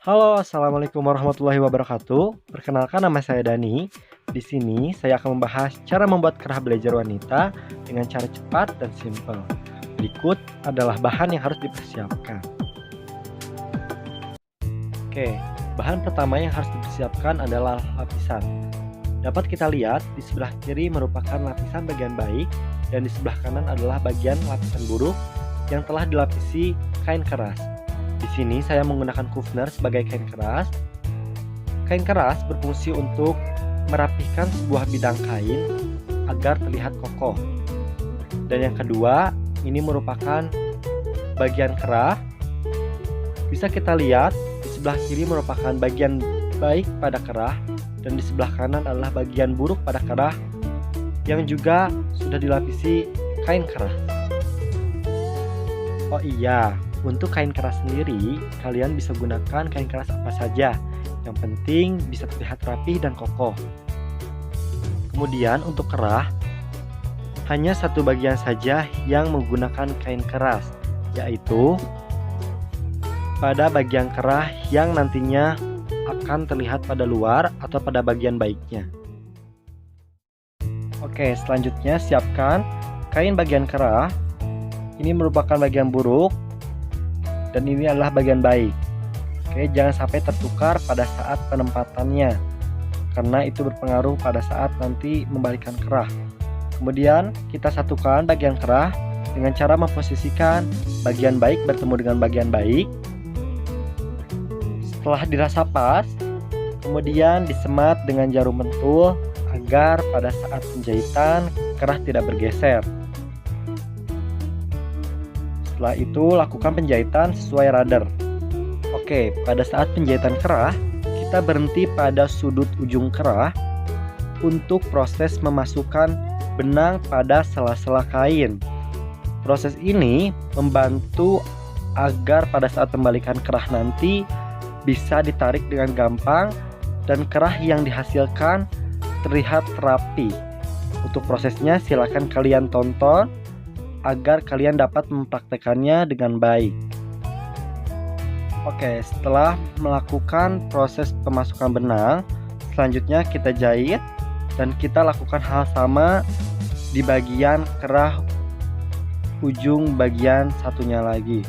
Halo, assalamualaikum warahmatullahi wabarakatuh. Perkenalkan, nama saya Dani. Di sini saya akan membahas cara membuat kerah belajar wanita dengan cara cepat dan simpel. Berikut adalah bahan yang harus dipersiapkan. Oke, bahan pertama yang harus dipersiapkan adalah lapisan. Dapat kita lihat di sebelah kiri merupakan lapisan bagian baik dan di sebelah kanan adalah bagian lapisan buruk yang telah dilapisi kain keras. Di sini saya menggunakan kufner sebagai kain keras. Kain keras berfungsi untuk merapihkan sebuah bidang kain agar terlihat kokoh. Dan yang kedua, ini merupakan bagian kerah. Bisa kita lihat di sebelah kiri merupakan bagian baik pada kerah dan di sebelah kanan adalah bagian buruk pada kerah yang juga sudah dilapisi kain keras. Oh iya, untuk kain keras sendiri, kalian bisa gunakan kain keras apa saja. Yang penting bisa terlihat rapih dan kokoh. Kemudian untuk kerah, hanya satu bagian saja yang menggunakan kain keras, yaitu pada bagian kerah yang nantinya akan terlihat pada luar atau pada bagian baiknya. Oke, selanjutnya siapkan kain bagian kerah. Ini merupakan bagian buruk dan ini adalah bagian baik. Oke, jangan sampai tertukar pada saat penempatannya, karena itu berpengaruh pada saat nanti membalikkan kerah. Kemudian kita satukan bagian kerah dengan cara memposisikan bagian baik bertemu dengan bagian baik. Setelah dirasa pas, kemudian disemat dengan jarum pentul agar pada saat penjahitan kerah tidak bergeser. Setelah itu lakukan penjahitan sesuai radar. Oke, pada saat penjahitan kerah, kita berhenti pada sudut ujung kerah untuk proses memasukkan benang pada sela-sela kain. Proses ini membantu agar pada saat pembalikan kerah nanti bisa ditarik dengan gampang dan kerah yang dihasilkan terlihat rapi. Untuk prosesnya silakan kalian tonton agar kalian dapat mempraktekannya dengan baik. Oke, setelah melakukan proses pemasukan benang, selanjutnya kita jahit dan kita lakukan hal sama di bagian kerah ujung bagian satunya lagi.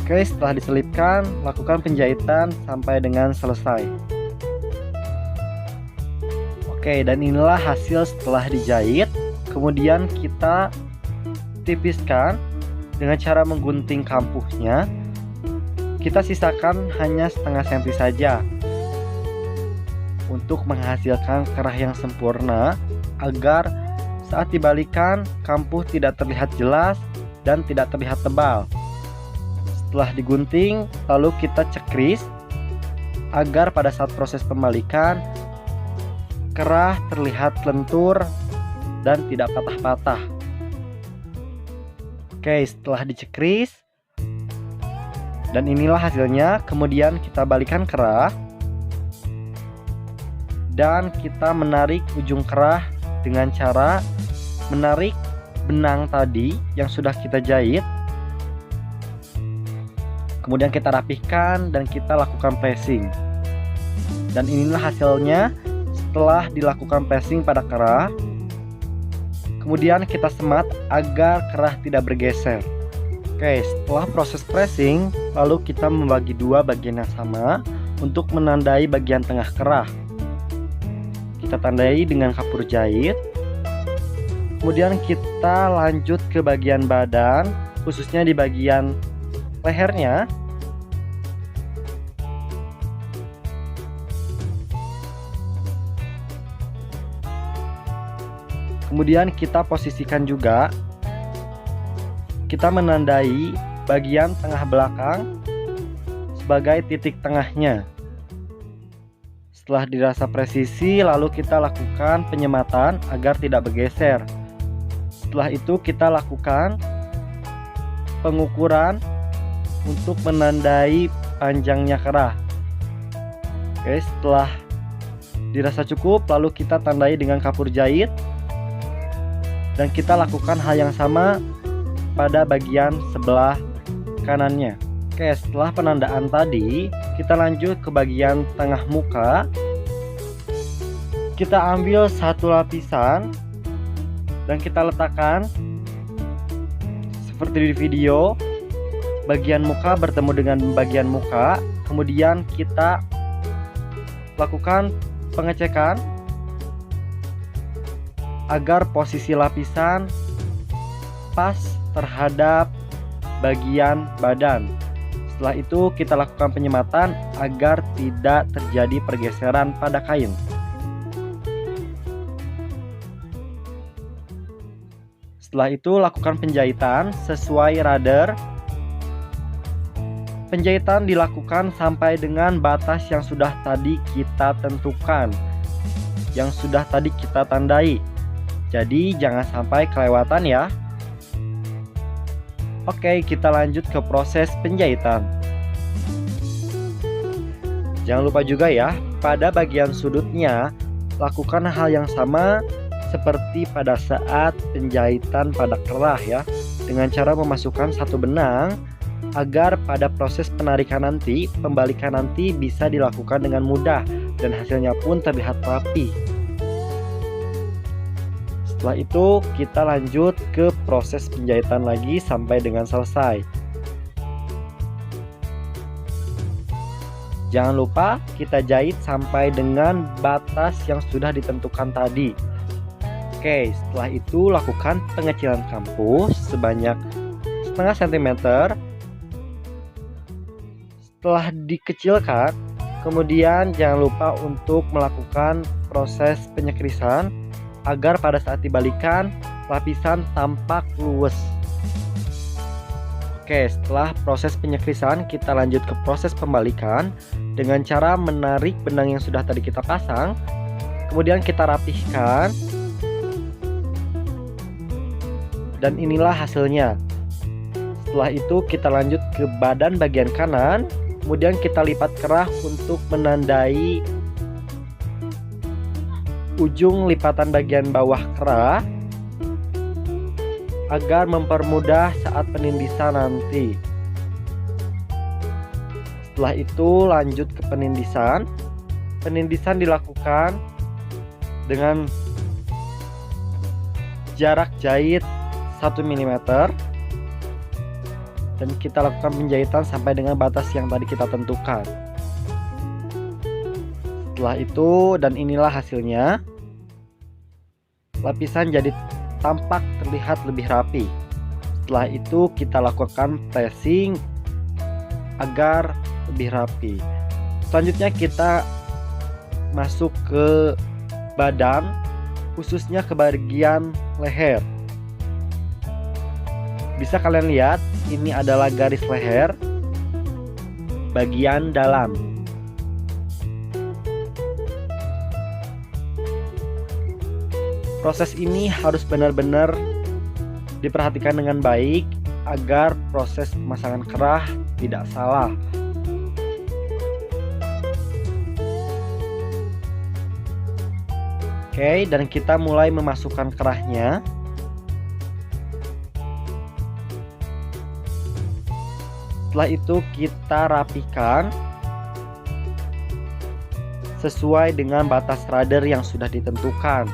Oke, setelah diselipkan, lakukan penjahitan sampai dengan selesai. Oke, dan inilah hasil setelah dijahit. Kemudian kita tipiskan dengan cara menggunting kampuhnya. Kita sisakan hanya setengah senti saja untuk menghasilkan kerah yang sempurna agar saat dibalikan kampuh tidak terlihat jelas dan tidak terlihat tebal. Setelah digunting, lalu kita cekris agar pada saat proses pembalikan kerah terlihat lentur dan tidak patah-patah. Oke, setelah dicekris dan inilah hasilnya. Kemudian kita balikan kerah dan kita menarik ujung kerah dengan cara menarik benang tadi yang sudah kita jahit. Kemudian kita rapihkan dan kita lakukan pressing. Dan inilah hasilnya setelah dilakukan pressing pada kerah. Kemudian kita semat agar kerah tidak bergeser. Oke, setelah proses pressing, lalu kita membagi dua bagian yang sama untuk menandai bagian tengah kerah. Kita tandai dengan kapur jahit. Kemudian kita lanjut ke bagian badan, khususnya di bagian lehernya. Kemudian kita posisikan juga, kita menandai bagian tengah belakang sebagai titik tengahnya. Setelah dirasa presisi, lalu kita lakukan penyematan agar tidak bergeser. Setelah itu kita lakukan pengukuran untuk menandai panjangnya kerah. Oke, setelah dirasa cukup, lalu kita tandai dengan kapur jahit. Dan kita lakukan hal yang sama pada bagian sebelah kanannya. Oke, setelah penandaan tadi, kita lanjut ke bagian tengah muka. Kita ambil satu lapisan dan kita letakkan seperti di video. Bagian muka bertemu dengan bagian muka. Kemudian kita lakukan pengecekan agar posisi lapisan pas terhadap bagian badan. Setelah itu kita lakukan penyematan agar tidak terjadi pergeseran pada kain. Setelah itu lakukan penjahitan sesuai radar. Penjahitan dilakukan sampai dengan batas yang sudah tadi kita tentukan, yang sudah tadi kita tandai. Jadi jangan sampai kelewatan ya. Oke, kita lanjut ke proses penjahitan. Jangan lupa juga ya, pada bagian sudutnya lakukan hal yang sama seperti pada saat penjahitan pada kerah ya, dengan cara memasukkan satu benang agar pada proses penarikan nanti, pembalikan nanti bisa dilakukan dengan mudah dan hasilnya pun terlihat rapi. Setelah itu kita lanjut ke proses penjahitan lagi sampai dengan selesai. Jangan lupa kita jahit sampai dengan batas yang sudah ditentukan tadi. Oke, setelah itu lakukan pengecilan kampus sebanyak setengah sentimeter. Setelah dikecilkan, kemudian jangan lupa untuk melakukan proses penyekrisan agar pada saat dibalikan lapisan tampak luwes. Oke, setelah proses penyekrisan kita lanjut ke proses pembalikan dengan cara menarik benang yang sudah tadi kita pasang. Kemudian kita rapihkan. Dan inilah hasilnya. Setelah itu kita lanjut ke badan bagian kanan. Kemudian kita lipat kerah untuk menandai ujung lipatan bagian bawah kerah agar mempermudah saat penindisan nanti. Setelah itu lanjut ke penindisan. Penindisan dilakukan dengan jarak jahit 1 mm dan kita lakukan penjahitan sampai dengan batas yang tadi kita tentukan. Setelah itu, dan inilah hasilnya, lapisan jadi tampak terlihat lebih rapi. Setelah itu kita lakukan pressing agar lebih rapi. Selanjutnya kita masuk ke badan, khususnya ke bagian leher. Bisa kalian lihat, ini adalah garis leher bagian dalam. Proses ini harus benar-benar diperhatikan dengan baik agar proses pemasangan kerah tidak salah. Oke, dan kita mulai memasukkan kerahnya. Setelah itu kita rapikan sesuai dengan batas radar yang sudah ditentukan.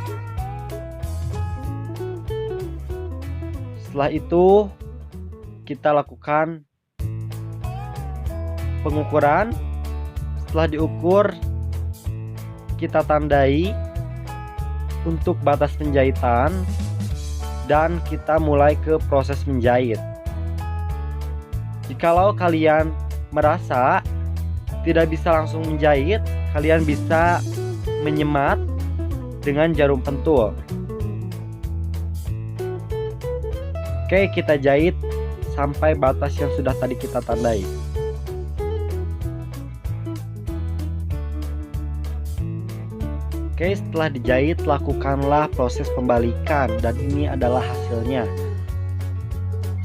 Setelah itu kita lakukan pengukuran. Setelah diukur, kita tandai untuk batas penjahitan dan kita mulai ke proses menjahit. Jikalau kalian merasa tidak bisa langsung menjahit, kalian bisa menyemat dengan jarum pentul. Oke, kita jahit sampai batas yang sudah tadi kita tandai. Oke, setelah dijahit lakukanlah proses pembalikan dan ini adalah hasilnya.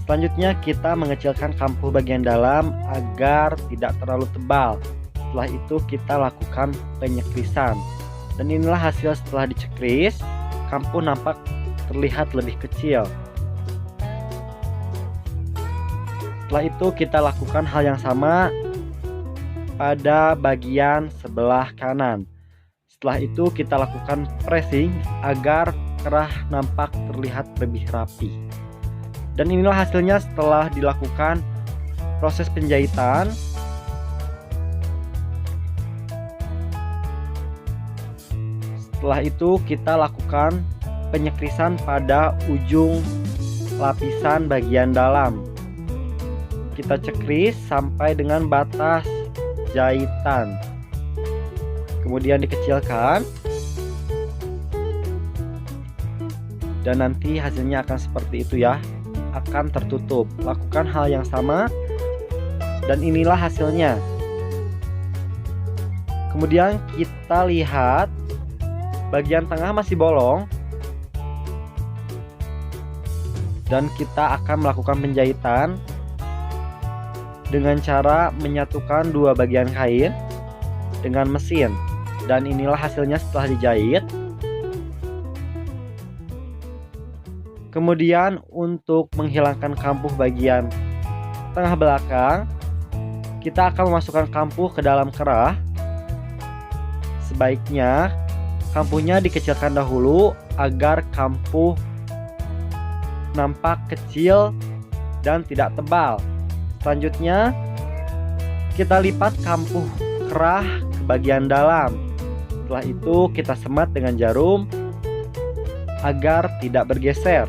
Selanjutnya kita mengecilkan kampuh bagian dalam agar tidak terlalu tebal. Setelah itu kita lakukan penyekrisan. Dan inilah hasil setelah dicekris. Kampuh nampak terlihat lebih kecil. Setelah itu kita lakukan hal yang sama pada bagian sebelah kanan. Setelah itu kita lakukan pressing agar kerah nampak terlihat lebih rapi. Dan inilah hasilnya setelah dilakukan proses penjahitan. Setelah itu kita lakukan penyekrisan pada ujung lapisan bagian dalam. Kita cekris sampai dengan batas jahitan. Kemudian dikecilkan. Dan nanti hasilnya akan seperti itu ya. Akan tertutup. Lakukan hal yang sama. Dan inilah hasilnya. Kemudian kita lihat bagian tengah masih bolong. Dan kita akan melakukan penjahitan dengan cara menyatukan dua bagian kain dengan mesin. Dan inilah hasilnya setelah dijahit. Kemudian untuk menghilangkan kampuh bagian tengah belakang, kita akan memasukkan kampuh ke dalam kerah. Sebaiknya kampuhnya dikecilkan dahulu agar kampuh nampak kecil dan tidak tebal. Selanjutnya kita lipat kampuh kerah ke bagian dalam. Setelah itu kita semat dengan jarum agar tidak bergeser.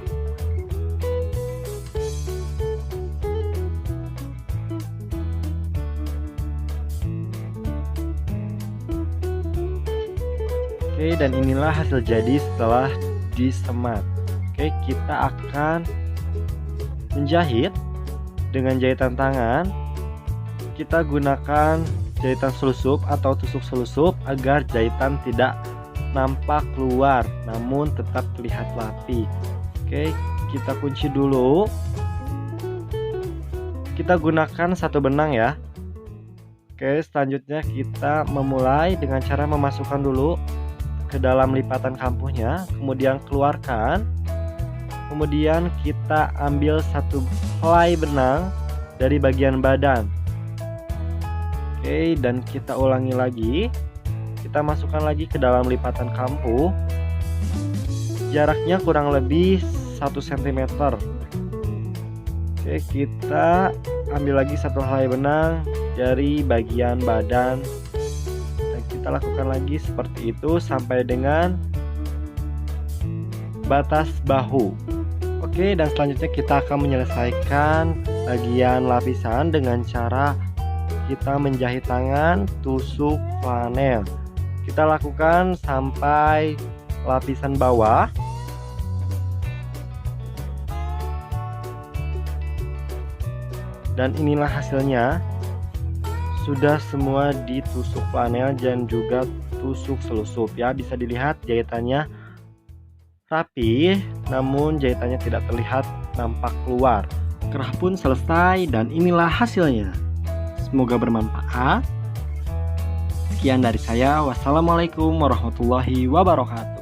Oke, dan inilah hasil jadi setelah disemat. Oke, kita akan menjahit dengan jahitan tangan. Kita gunakan jahitan selusup atau tusuk selusup agar jahitan tidak nampak keluar namun tetap terlihat rapi. Oke, kita kunci dulu. Kita gunakan satu benang ya. Oke, selanjutnya kita memulai dengan cara memasukkan dulu ke dalam lipatan kampuhnya, kemudian keluarkan. Kemudian kita ambil satu helai benang dari bagian badan. Oke, dan kita ulangi lagi. Kita masukkan lagi ke dalam lipatan kampuh. Jaraknya kurang lebih 1 cm. Oke, kita ambil lagi satu helai benang dari bagian badan. Dan kita lakukan lagi seperti itu sampai dengan batas bahu. Oke, dan selanjutnya kita akan menyelesaikan bagian lapisan dengan cara kita menjahit tangan tusuk flanel. Kita lakukan sampai lapisan bawah. Dan inilah hasilnya. Sudah semua ditusuk flanel dan juga tusuk selusup ya. Bisa dilihat jahitannya rapi, namun jahitannya tidak terlihat nampak keluar. Kerah pun selesai dan inilah hasilnya. Semoga bermanfaat. Sekian dari saya. Wassalamualaikum warahmatullahi wabarakatuh.